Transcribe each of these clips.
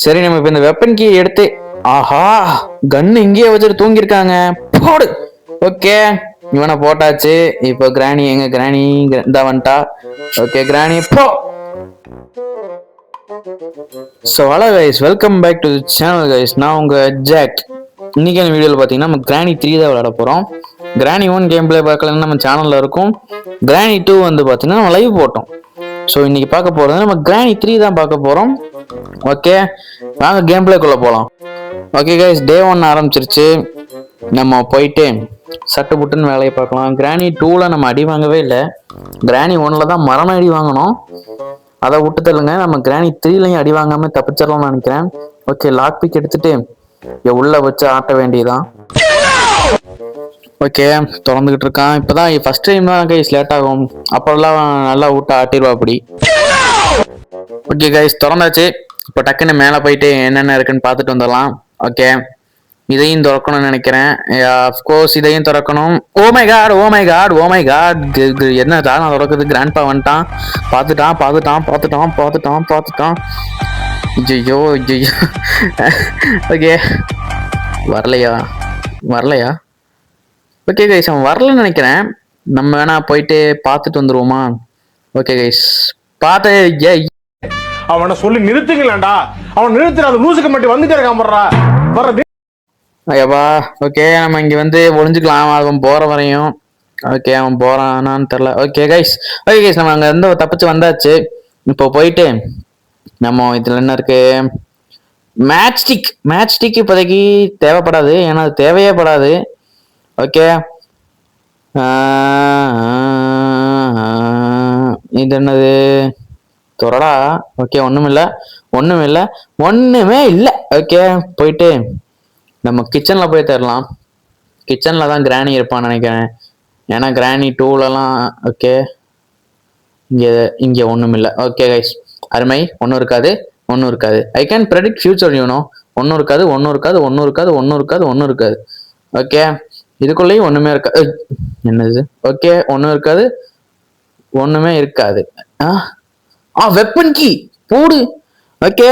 சரி நம்ம இப்ப இந்த வெப்பன் கீ எடுத்து ஆஹா கன் இங்கேயே வச்சுட்டு தூங்கிருக்காங்க போடு. ஓகே இவனை போட்டாச்சு. இப்போ கிராணி எங்க கிராணி இந்த வந்துட்டா. ஓகே கிராணி போ. So hello guys, welcome back to channel guys. நான் உங்க ஜாக். இன்னைக்கு அந்த வீடியோவில் பார்த்தீங்கன்னா நம்ம கிராணி 3 தான் விளையாட போகிறோம். கிராணி 1 கேம் பிளே பார்க்கலன்னு நம்ம சேனலில் இருக்கும். கிராணி 2 வந்து பார்த்தீங்கன்னா நம்ம லைவ் போட்டோம். ஸோ இன்னைக்கு பார்க்க போகிறது நம்ம கிராணி 3 தான் பார்க்க போகிறோம். ஓகே வாங்க கேம் பிளேக்குள்ளே போகலாம். ஓகே கைஸ், டே 1 ஆரம்பிச்சிருச்சு. நம்ம போயிட்டு சட்டு புட்டுன்னு வேலையை பார்க்கலாம். கிராணி 2ல நம்ம அடி வாங்கவே இல்லை. கிராணி 1ல தான் மரண அடி வாங்கணும். அதை விட்டு தள்ளுங்க. நம்ம கிராணி 3லையும் அடி வாங்காம தப்பிச்சிடலாம்னு நினைக்கிறேன். ஓகே லாக் பிக் எடுத்துட்டு உள்ள வச்சு ஆட்ட வேண்டியதான். ஓகே திறந்துகிட்டு இருக்கான். இப்பதான் ஃபர்ஸ்ட் டைம் தான் கைஸ் லேட் ஆகும். அப்பெல்லாம் நல்லா விட்டு ஆட்டிடுவா அப்படி. ஓகே கைஸ் திறந்தாச்சு. இப்போ டக்குன்னு மேலே போயிட்டு என்னென்ன இருக்குன்னு பார்த்துட்டு வந்துடலாம். ஓகே இதையும் திறக்கணும்னு நினைக்கிறேன். அஃப்கோர்ஸ் இதையும் திறக்கணும். Oh my god oh my god oh my god. என்ன தான் திறக்குது. கிராண்ட்பா வந்துட்டான். பார்த்துட்டான். ஐயோ ஓகே வரலையா. ஓகே கைஸ் அவன் வரலன்னு நினைக்கிறேன். நம்ம வேணா போயிட்டு பார்த்துட்டு வந்துருவோமா. ஓகே கைஸ் பார்த்து அவனை சொல்லி நிறுத்துங்களேன்டா. அவன் நிறுத்துற அந்த லூசுக்கு மட்டும் வந்துட்டே இருக்கான். ஐயப்பா ஓகே நம்ம இங்க வந்து ஒளிஞ்சுக்கலாம் அவன் போற வரையும். ஓகே அவன் போறானான்னு தெரியல. ஓகே கைஸ் நம்ம அங்க இருந்து தப்பிச்சு வந்தாச்சு. இப்போ போயிட்டு நம்ம இதுல என்ன இருக்கு, மேட்ச் ஸ்டிக் இப்போதைக்கு தேவைப்படாது. ஏன்னா அது தேவையே படாது. ஓகே இது என்னது தொடடா. ஓகே ஒண்ணுமே இல்லை. ஓகே போயிட்டு நம்ம கிச்சன்ல போய் தரலாம். கிச்சன்ல தான் கிராணி இருப்பான்னு நினைக்கிறேன். ஏன்னா கிராணி 2லலாம் ஓகே இங்க ஒண்ணும் இல்லை. ஓகே கைஸ் அருமை. ஒன்றும் இருக்காது. I can predict future you know. ஒன்றும் இருக்காது. ஓகே இதுக்குள்ளேயும் ஒண்ணுமே இருக்காது. என்னது ஓகே ஒண்ணுமே இருக்காது. வெப்பன் கீ போடு. ஓகே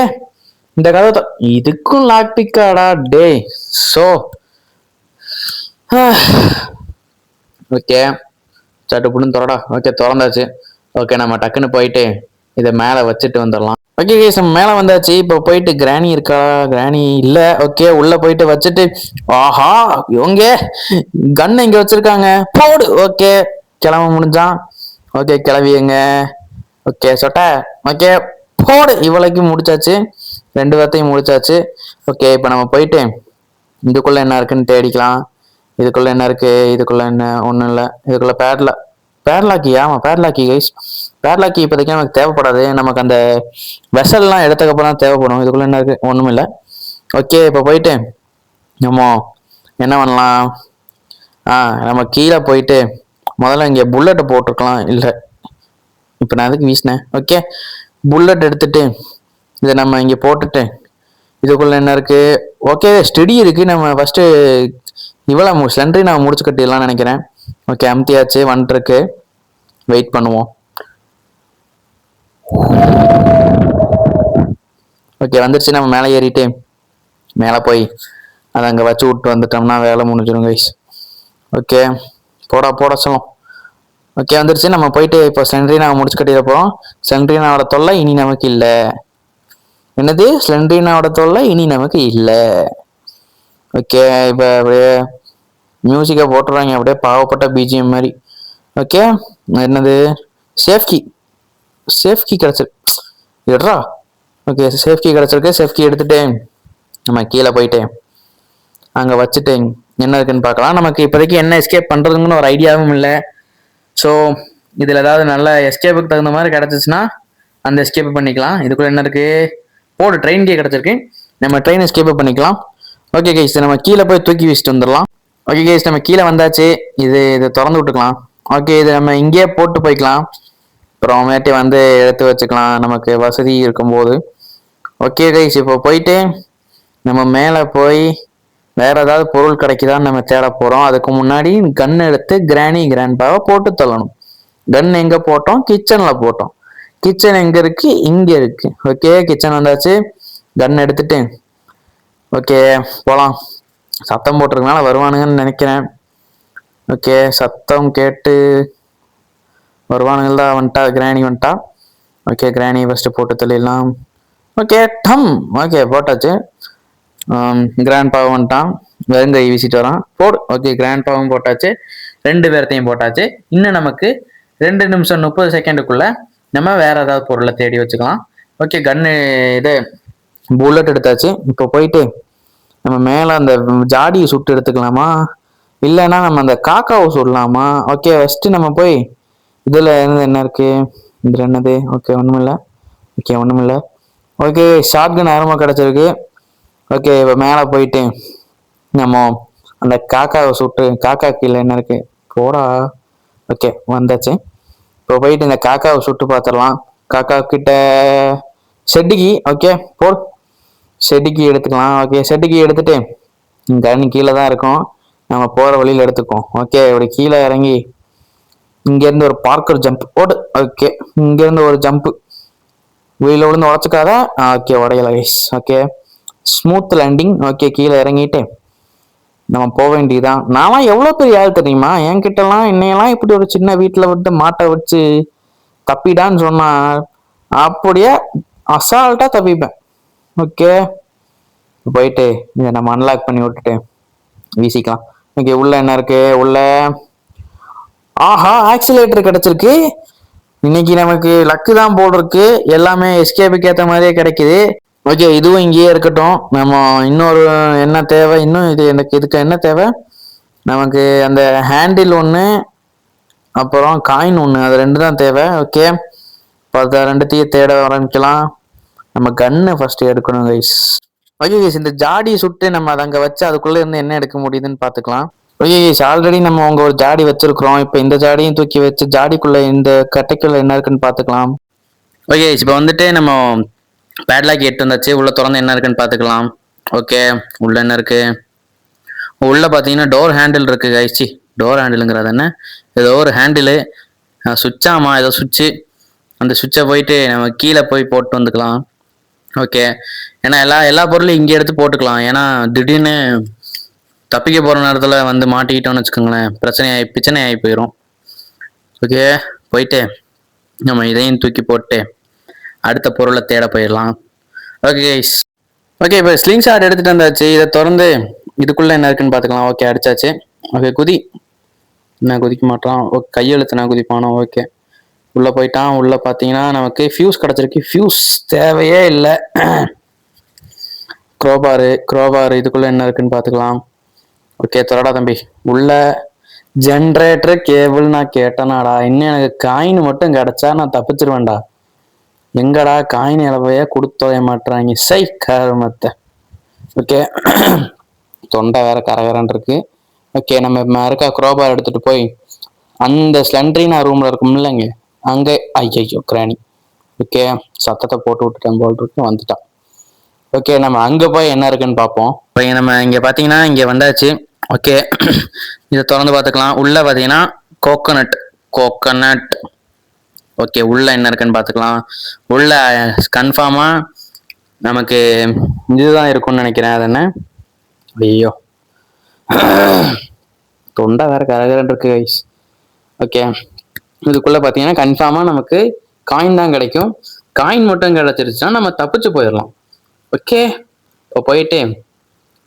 இந்த கதை இதுக்கும் லாக் பிக்காடா டே. சோ ஓகே சட்டுப்புன்னு திறடா. ஓகே திறந்தாச்சு. ஓகே நம்ம டக்குன்னு போயிட்டு இதை மேலே வச்சுட்டு வந்துடலாம். ஓகே கேஸ் நம்ம மேலே வந்தாச்சு. இப்போ போயிட்டு கிராணி இருக்கா, கிராணி இல்லை. ஓகே உள்ள போயிட்டு வச்சுட்டு ஆஹா இவங்க கன் இங்க வச்சிருக்காங்க போடு. ஓகே கிளம்ப முடிஞ்சான். ஓகே கிளவியங்க. ஓகே சொட்ட. ஓகே போடு. இவளைக்கும் முடிச்சாச்சு. 2 பேர்த்தையும் முடிச்சாச்சு. ஓகே இப்போ நம்ம போயிட்டு இதுக்குள்ள என்ன இருக்குன்னு தேடிக்கலாம். இதுக்குள்ள என்ன இருக்கு, இதுக்குள்ள என்ன ஒன்றும் இல்லை. இதுக்குள்ள பேட்லாக்கி. ஆமாம் பேட்லாக்கி கைஸ். பேட்லாக்கி இப்போதைக்கு நமக்கு தேவைப்படாது. நமக்கு அந்த வெசல்லாம் எடுத்தக்கப்புறம் தான் தேவைப்படும். இதுக்குள்ள என்ன இருக்கு, ஒன்றும் இல்லை. ஓகே இப்போ போயிட்டு நம்ம என்ன பண்ணலாம். நம்ம கீழே போயிட்டு முதல்ல இங்கே புல்லட்டை போட்டிருக்கலாம். இல்லை இப்போ நான் அதுக்கு வீசினேன். ஓகே புல்லட் எடுத்துட்டு இதை நம்ம இங்கே போட்டுட்டு இதுக்குள்ள என்ன இருக்கு. ஓகே ஸ்டெடி இருக்கு. நம்ம ஃபர்ஸ்ட் இவ்வளோ ஸ்லெண்டரி நம்ம முடிச்சு கட்டிடலாம்னு நினைக்கிறேன். ஓகே அமுத்தியாச்சு. வந்துருக்கு. வெயிட் பண்ணுவோம். ஓகே வந்துருச்சு. நம்ம மேலே ஏறிட்டு மேலே போய் அதை அங்கே வச்சு விட்டு வந்துட்டோம்னா வேலை முடிஞ்சிடும் கைஸ். ஓகே போட சொல்லும். ஓகே வந்துருச்சு. நம்ம போயிட்டு இப்போ ஸ்லெண்டரினா முடிச்சு கட்டிட போகிறோம். ஸ்லெண்டரினாவோட தொல்லை இனி நமக்கு இல்லை. என்னது ஸ்லெண்டரினாவோட தொல்லை இனி நமக்கு இல்லை. ஓகே இப்போ அப்படியே மியூசிக்கை போட்டுறாங்க அப்படியே பாவப்பட்ட பிஜிஎம் மாதிரி. ஓகே என்னது சேஃப்கி கிடச்சிருக்குடா. ஓகே சேஃப்கி கிடச்சிருக்கு. சேஃப்கி எடுத்துட்டு நம்ம கீழே போயிட்டு அங்கே வச்சுட்டு என்ன இருக்குன்னு பார்க்கலாம். நமக்கு இப்போதைக்கு என்ன எஸ்கேப் பண்ணுறதுங்கன்னு ஒரு ஐடியாவும் இல்லை. ஸோ இதில் ஏதாவது நல்ல எஸ்கேப்புக்கு தகுந்த மாதிரி கிடச்சிச்சுன்னா அந்த எஸ்கேப் பண்ணிக்கலாம். இதுக்குள்ள என்ன இருக்கு, போடு ட்ரெயின் கே கிடச்சிருக்கு. நம்ம ட்ரெயின் எஸ்கேப் பண்ணிக்கலாம். ஓகே கைஸ் நம்ம கீழே போய் தூக்கி வச்சுட்டு வந்துடலாம். ஓகே கைஸ் நம்ம கீழே வந்தாச்சு. இது திறந்து விட்டுக்கலாம். ஓகே இது நம்ம இங்கேயே போட்டு போய்க்கலாம். அப்புறமேட்டு வந்து எடுத்து வச்சுக்கலாம் நமக்கு வசதி இருக்கும்போது. ஓகே கைஸ் இப்போ போயிட்டு நம்ம மேலே போய் வேற ஏதாவது பொருள் கிடைக்குதான்னு நம்ம தேட போகிறோம். அதுக்கு முன்னாடி கன் எடுத்து கிராண்ட்பாவை போட்டு தள்ளணும். கன் எங்கே போட்டோம், கிச்சனில் போட்டோம். கிச்சன் எங்கே இருக்கு, இங்கே இருக்கு. ஓகே கிச்சன் வந்தாச்சு. கன் எடுத்துட்டு ஓகே போலாம். சத்தம் போட்டிருக்கனால வருவானுங்கன்னு நினைக்கிறேன். ஓகே சத்தம் கேட்டு வருவானுங்கள் தான். வந்துட்டா கிராணி வந்துட்டா. ஓகே கிராணி ஃபர்ஸ்ட் போட்டு தள்ளிடலாம். ஓகே டம். ஓகே போட்டாச்சு. கிராண்ட் பாவம் வந்துட்டான், வெறுங்கை வீசிட்டு வரான். போடு. ஓகே கிராண்ட் பாவம் போட்டாச்சு, 2 பேர்த்தையும் போட்டாச்சு. இன்னும் நமக்கு 2 நிமிஷம் 30 செகண்டுக்குள்ள நம்ம வேற ஏதாவது பொருளை தேடி வச்சுக்கலாம். ஓகே கன்னு இது புல்லட் எடுத்தாச்சு. இப்போ போயிட்டு நம்ம மேல அந்த ஜாடியை சுட்டு எடுத்துக்கலாமா, இல்லைன்னா நம்ம அந்த காக்காவை சுடலாமா? ஓகே ஃபர்ஸ்ட் நம்ம போய் இதுல என்ன இருக்கு, இதுல என்னது? ஓகே ஒண்ணுமில்ல. ஓகே ஒண்ணுமில்ல. ஓகே ஷாட்கன் ஆரம்பம் கிடைச்சிருக்கு. ஓகே இப்போ மேலே போயிட்டு நம்ம அந்த காக்காவை சுட்டு, காக்கா கீழே என்ன இருக்கு போடா. ஓகே வந்தாச்சு. இப்போ போயிட்டு இந்த காக்காவை சுட்டு பார்த்துடலாம். காக்கா கிட்ட செட்டிக்கு. ஓகே போடு. செட்டிக்கு எடுத்துக்கலாம். ஓகே செட்டிக்கு எடுத்துட்டு கண்ணு கீழே தான் இருக்கும், நம்ம போகிற வழியில் எடுத்துக்கோம். ஓகே இப்படி கீழே இறங்கி இங்கேருந்து ஒரு பார்க்கர் ஜம்ப் போடு. ஓகே இங்கேருந்து ஒரு ஜம்ப்பு, வீல விழுந்து உடச்சிக்காத. ஓகே உடையல guys. Okay smooth landing. Okay கீழே இறங்கிட்டு நம்ம போக வேண்டியதான். நான்லாம் எவ்வளோ பெரிய ஆள் தெரியுமா, என்கிட்டலாம் என்னையெல்லாம் இப்படி ஒரு சின்ன வீட்டில் விட்டு மாட்டை வச்சு தப்பிடான்னு சொன்னா அப்படியே அசால்ட்டா தப்பிப்பேன். ஓகே போயிட்டு இதை நம்ம அன்லாக் பண்ணி விட்டுட்டு வீசிக்கலாம். ஓகே உள்ள என்ன இருக்கு? உள்ள ஆஹா ஆக்சிலேட்டர் கிடைச்சிருக்கு. இன்னைக்கு நமக்கு லக்கு தான் போல் இருக்கு, எல்லாமே எஸ்கேபுக்கு ஏற்ற மாதிரியே கிடைக்குது. ஓகே இதுவும் இங்கேயே இருக்கட்டும். நம்ம இன்னொரு என்ன தேவை, இன்னும் இது எனக்கு இதுக்கு என்ன தேவை, நமக்கு அந்த ஹேண்டில் ஒன்று அப்புறம் காயின் ஒன்று, அது 2 தான் தேவை. ஓகே இப்போ 2த்தையும் தேட ஆரம்பிக்கலாம். நம்ம கன்னு ஃபர்ஸ்ட் எடுக்கணும் கைஸ். ஓகே கைஸ் இந்த ஜாடி சுட்டு நம்ம அதை அங்கே வச்சு அதுக்குள்ளே இருந்து என்ன எடுக்க முடியுதுன்னு பார்த்துக்கலாம். ஓகே கைஸ் ஆல்ரெடி நம்ம உங்க ஒரு ஜாடி வச்சிருக்கிறோம். இப்போ இந்த ஜாடியும் தூக்கி வச்சு ஜாடிக்குள்ள இந்த கட்டைக்குள்ள என்ன இருக்குன்னு பார்த்துக்கலாம். ஓகே இப்போ வந்துட்டு நம்ம பேட்லாக் எட்டு வந்தாச்சு. உள்ள திறந்து என்ன இருக்குன்னு பார்த்துக்கலாம். ஓகே உள்ள என்ன இருக்கு? உள்ள பார்த்தீங்கன்னா டோர் ஹேண்டில் இருக்கு கைச்சி. டோர் ஹேண்டிலுங்கிறது என்ன, ஏதோ ஒரு ஹேண்டிலு சுவிட்சாமா, ஏதோ சுவிட்சு. அந்த சுவிட்சை போயிட்டு நம்ம கீழே போய் போட்டு வந்துக்கலாம். ஓகே ஏன்னா எல்லா பொருளும் இங்கே எடுத்து போட்டுக்கலாம். ஏன்னா திடீர்னு தப்பிக்க போகிற நேரத்தில் வந்து மாட்டிக்கிட்டோம்னு வச்சுக்கோங்களேன், பிரச்சனை ஆகி போயிடும். ஓகே போயிட்டு நம்ம இதையும் தூக்கி போட்டு அடுத்த பொருளை தேட போயிடலாம். Okay guys. ஓகே இப்போ ஸ்லிங் ஷாட் எடுத்துகிட்டு வந்தாச்சு. இதை திறந்து இதுக்குள்ளே என்ன இருக்குன்னு பார்த்துக்கலாம். ஓகே அடிச்சாச்சு. ஓகே குதி. என்ன குதிக்க மாட்டான்? ஓகே கையெழுத்து நான் குதிப்பானோ? ஓகே உள்ளே போயிட்டான். உள்ளே பார்த்தீங்கன்னா நமக்கு ஃபியூஸ் கிடச்சிருக்கு. ஃபியூஸ் தேவையே இல்லை. க்ரோபாரு இதுக்குள்ளே என்ன இருக்குன்னு பார்த்துக்கலாம். ஓகே திறடா தம்பி. உள்ள ஜென்ரேட்டர் கேபிள் நான் கேட்டேனாடா. இன்னும் எனக்கு காயின் மட்டும் கிடைச்சா நான் தப்பிச்சிருவேன்டா. எங்கடா காயின் இலவையா கொடுத்தோய மாட்டுறாங்க சை கருமத்தை. ஓகே தொண்டை வேற கரகரன் இருக்கு. ஓகே நம்ம இருக்கா குரோபார் எடுத்துட்டு போய் அந்த ஸ்லெண்ட்ரினா ரூம்ல இருக்கும் இல்லைங்க அங்கே. ஐயோ கிராணி. ஓகே சத்தத்தை போட்டு விட்டுட்டேன் போல் இருக்கு, வந்துட்டான். ஓகே நம்ம அங்கே போய் என்ன இருக்குன்னு பார்ப்போம். இப்போ நம்ம இங்கே பார்த்தீங்கன்னா இங்கே வந்தாச்சு. ஓகே இதை திறந்து பார்த்துக்கலாம். உள்ள பார்த்தீங்கன்னா கோகோனட். ஓகே உள்ள என்ன இருக்குன்னு பார்த்துக்கலாம். உள்ள கன்ஃபார்மா நமக்கு இதுதான் இருக்கும்னு நினைக்கிறேன். அது என்ன, ஐயோ தொண்டை வேற கரகரன் இருக்கு கைஸ். ஓகே இதுக்குள்ள பார்த்தீங்கன்னா கன்ஃபார்மா நமக்கு காயின் தான் கிடைக்கும். காயின் மட்டும் கிடைச்சிருச்சுன்னா நம்ம தப்பிச்சு போயிடலாம். ஓகே இப்போ போயிட்டு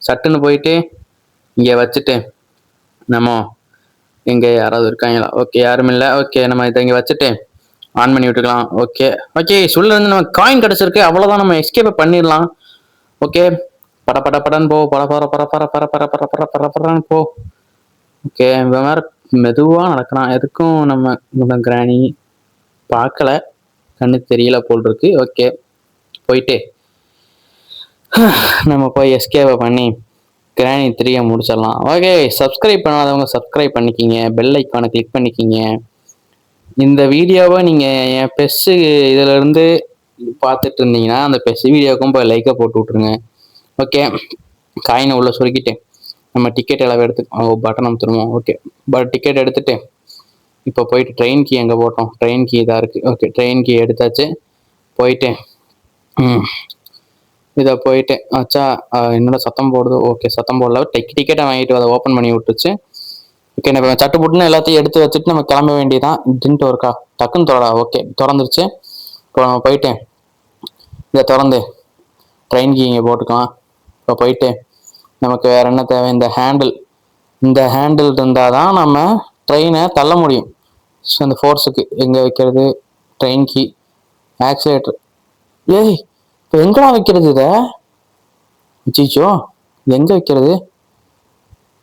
சட்டுன்னு போயிட்டு இங்கே வச்சுட்டு நம்ம இங்கே யாராவது இருக்காங்களா? ஓகே யாரும் இல்லை. ஓகே நம்ம இதை இங்கே வச்சுட்டு ஆன் பண்ணி விட்டுக்கலாம். ஓகே உள்ள இருந்து நம்ம காயின் கிடைச்சிருக்கு, அவ்வளோதான். நம்ம எஸ்கேப் பண்ணிடலாம். ஓகே படன்னு போ, பரன்னு போ. ஓகே இவன் வேற மெதுவாக நடக்கிறான். எதுக்கும் நம்ம கிராணி பார்க்கல, கண்ணுக்கு தெரியல போல் இருக்கு. ஓகே போயிட்டு நம்ம போய் எஸ்கேப்பை பண்ணி கிராணி 3 முடிச்சிடலாம். ஓகே சப்ஸ்கிரைப் பண்ணாதவங்க சப்ஸ்கிரைப் பண்ணிக்கிங்க, பெல் ஐக்கானை கிளிக் பண்ணிக்கிங்க. இந்த வீடியோவை நீங்கள் என் பெஸ்ஸு இதிலேருந்து பார்த்துட்டு இருந்தீங்கன்னா அந்த பெஸ்ஸு வீடியோவுக்கும் போய் லைக்கை போட்டு விட்ருங்க. ஓகே காயினை உள்ள சுருக்கிட்டு நம்ம டிக்கெட் எல்லாம் பட்டன் அமுத்துருவோம். ஓகே டிக்கெட் எடுத்துட்டு இப்போ போயிட்டு ட்ரெயின் கீ எங்கே போட்டோம்? ட்ரெயின் கீ இதாக இருக்குது. ஓகே ட்ரெயின் கீ எடுத்தாச்சு. போயிட்டு இதை போயிட்டு ஆச்சா என்னோட சத்தம் போடுது. ஓகே, சத்தம் போடல. டிக்கெட்டை வாங்கிட்டு அதை ஓப்பன் பண்ணி விட்டுச்சு. ஓகே, நம்ம சட்டு புட்டுன்னு எல்லாத்தையும் எடுத்து வச்சுட்டு நம்ம கிளம்ப வேண்டியதான். டின்ட்டு ஒர்க்கா டக்குன்னு திறடா. ஓகே, திறந்துருச்சு. இப்போ நம்ம போயிட்டு இதை திறந்து ட்ரெயின் கீ இங்கே போட்டுக்கலாம். இப்போ போயிட்டு நமக்கு வேற என்ன தேவை? இந்த ஹேண்டில் இருந்தால் தான் நம்ம ட்ரெயினை தள்ள முடியும். ஸோ அந்த ஃபோர்ஸுக்கு எங்கே வைக்கிறது? Train key, accelerator. ஏய், இப்போ எங்கடா வைக்கிறது இதை? வச்சிச்சோ, எங்கே வைக்கிறது?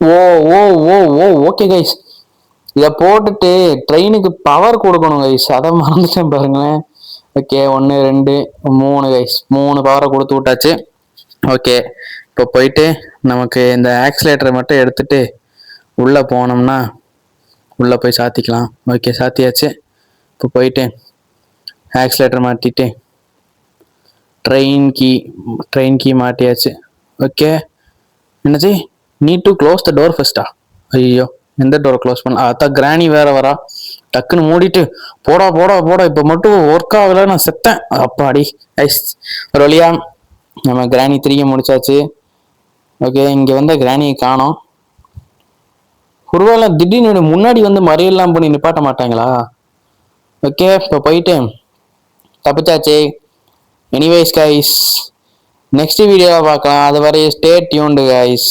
ஓ ஓ ஓ ஓ ஓகே கைஸ், இதை போட்டுட்டு ட்ரெயினுக்கு பவர் கொடுக்கணும் கைஸ். அதை மறந்துட்டேன் பாருங்களேன். ஓகே, 1 2 3 கைஸ், 3 பவரை கொடுத்து விட்டாச்சு. ஓகே, இப்போ போயிட்டு நமக்கு இந்த ஆக்சிலேட்டரை மட்டும் எடுத்துட்டு உள்ளே போனோம்னா உள்ளே போய் சாத்திக்கலாம். ஓகே, சாத்தியாச்சு. இப்போ போயிட்டு ஆக்சிலேட்டர் மாட்டிட்டு ட்ரெயின் கீ மாட்டியாச்சு. ஓகே, என்னச்சு? Need to close the door ஃபர்ஸ்டா? ஐயோ, எந்த டோரை க்ளோஸ் பண்ண? அதான் கிராணி வேற வரா. டக்குன்னு மூடிட்டு போடா போடா போடா. இப்போ மட்டும் ஒர்க் ஆகல, நான் செத்தேன். அப்பாடி ஐஸ். ஒரு வழியா நம்ம கிராணி 3 முடிச்சாச்சு. ஓகே, இங்கே வந்து கிராணியை காணோம். ஒருவேளை திடீர்னு முன்னாடி வந்து மறியெல்லாம் பண்ணி நிப்பாட்ட மாட்டாங்களா? ஓகே, இப்போ போயிட்டு தப்பிச்சாச்சு. எனிவேஸ் கைஸ், நெக்ஸ்ட் வீடியோவை பார்க்கலாம். அது வரை ஸ்டே டியூன்டு கைஸ்.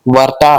வரட்டா.